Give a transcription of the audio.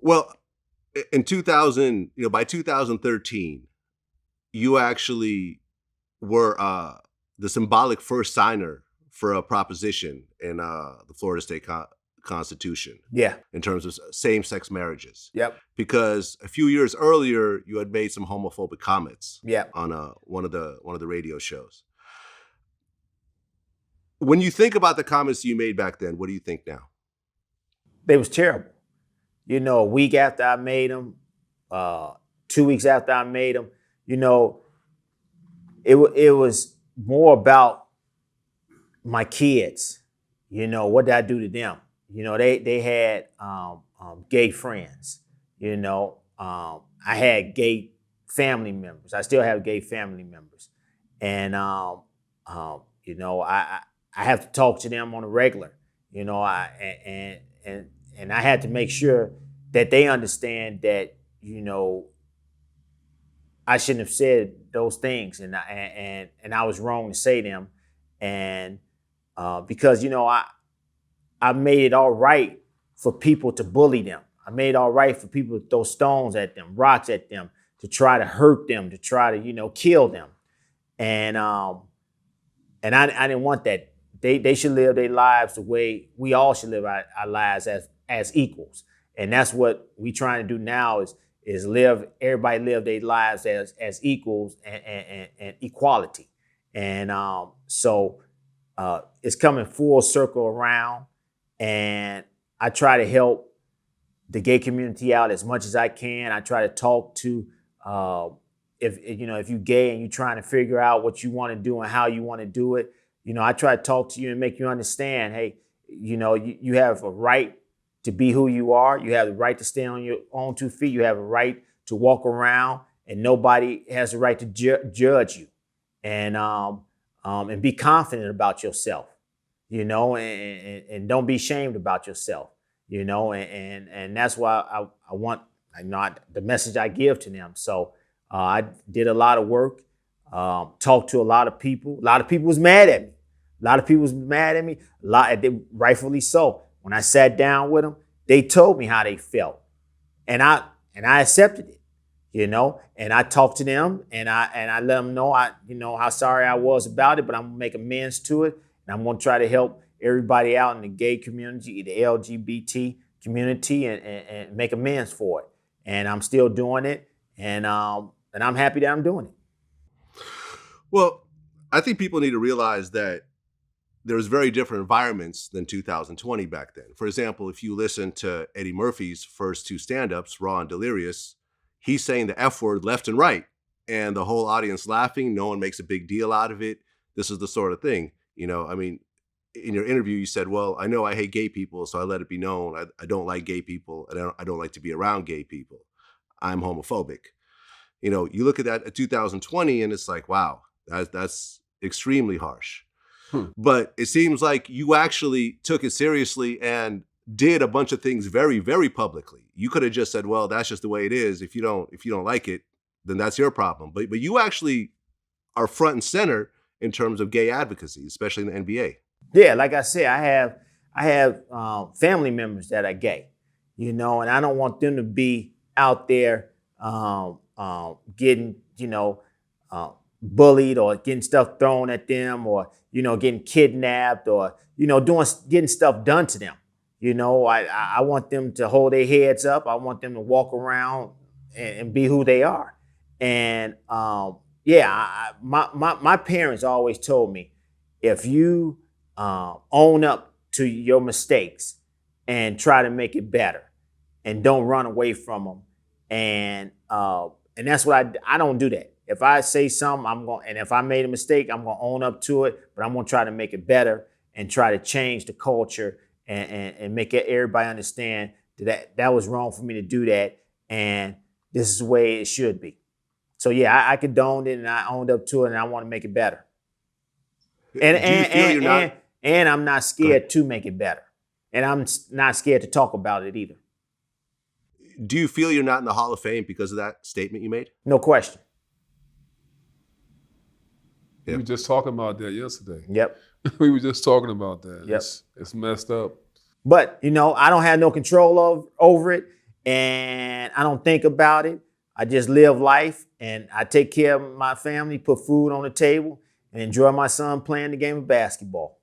Well, in 2000, by 2013, you actually were the symbolic first signer for a proposition in the Florida State Constitution. Yeah. In terms of same-sex marriages. Yep. Because a few years earlier, you had made some homophobic comments. Yeah. On one of the radio shows. When you think about the comments you made back then, what do you think now? They was terrible. A week after I made them, 2 weeks after I made them, it was more about my kids. What did I do to them? They had gay friends. I had gay family members. I still have gay family members, and I have to talk to them on a regular. And I had to make sure that they understand that I shouldn't have said those things, and I was wrong to say them, and because I made it all right for people to bully them. I made it all right for people to throw stones at them, rocks at them, to try to hurt them, to try to kill them, and I didn't want that. They should live their lives the way we all should live our lives as equals, and that's what we trying to do now is everybody live their lives as equals and equality, and so it's coming full circle around. And I try to help the gay community out as much as I can. I try to talk to if you're gay and you're trying to figure out what you want to do and how you want to do it. I try to talk to you and make you understand. Hey, you have a right to be who you are. You have the right to stand on your own 2 feet. You have a right to walk around, and nobody has the right to judge you. And be confident about yourself. And don't be ashamed about yourself, and that's why I want, the message I give to them. So I did a lot of work, talked to a lot of people. A lot of people was mad at me. Rightfully so. When I sat down with them, they told me how they felt, and I accepted it, and I talked to them, and I let them know how sorry I was about it, but I'm gonna make amends to it. And I'm going to try to help everybody out in the gay community, the LGBT community, and make amends for it. And I'm still doing it, and I'm happy that I'm doing it. Well, I think people need to realize that there's very different environments than 2020 back then. For example, if you listen to Eddie Murphy's first 2 stand-ups, Raw and Delirious, he's saying the F word left and right, and the whole audience laughing. No one makes a big deal out of it. This is the sort of thing. In your interview, you said, well, I know I hate gay people, so I let it be known. I don't like gay people, and I don't like to be around gay people. I'm homophobic. You look at that at 2020, and it's like, wow, that's extremely harsh. But it seems like you actually took it seriously and did a bunch of things very, very publicly. You could have just said, well, that's just the way it is. If you don't like it, then that's your problem. But you actually are front and center in terms of gay advocacy, especially in the NBA. Yeah, like I said, I have family members that are gay, and I don't want them to be out there getting, bullied or getting stuff thrown at them, or getting kidnapped, or getting stuff done to them. I want them to hold their heads up. I want them to walk around and be who they are. And my parents always told me, if you own up to your mistakes and try to make it better, and don't run away from them, and that's what I don't do that. If I say something, and if I made a mistake, I'm gonna own up to it, but I'm gonna try to make it better and try to change the culture and make everybody understand that was wrong for me to do that, and this is the way it should be. So yeah, I condoned it and I owned up to it, and I want to make it better. And I'm not scared to make it better, and I'm not scared to talk about it either. Do you feel you're not in the Hall of Fame because of that statement you made? No question. We were just talking about that yesterday. Yep. We were just talking about that. Yep. It's messed up. But, I don't have no control over it. and I don't think about it. I just live life, and I take care of my family, put food on the table, and enjoy my son playing the game of basketball.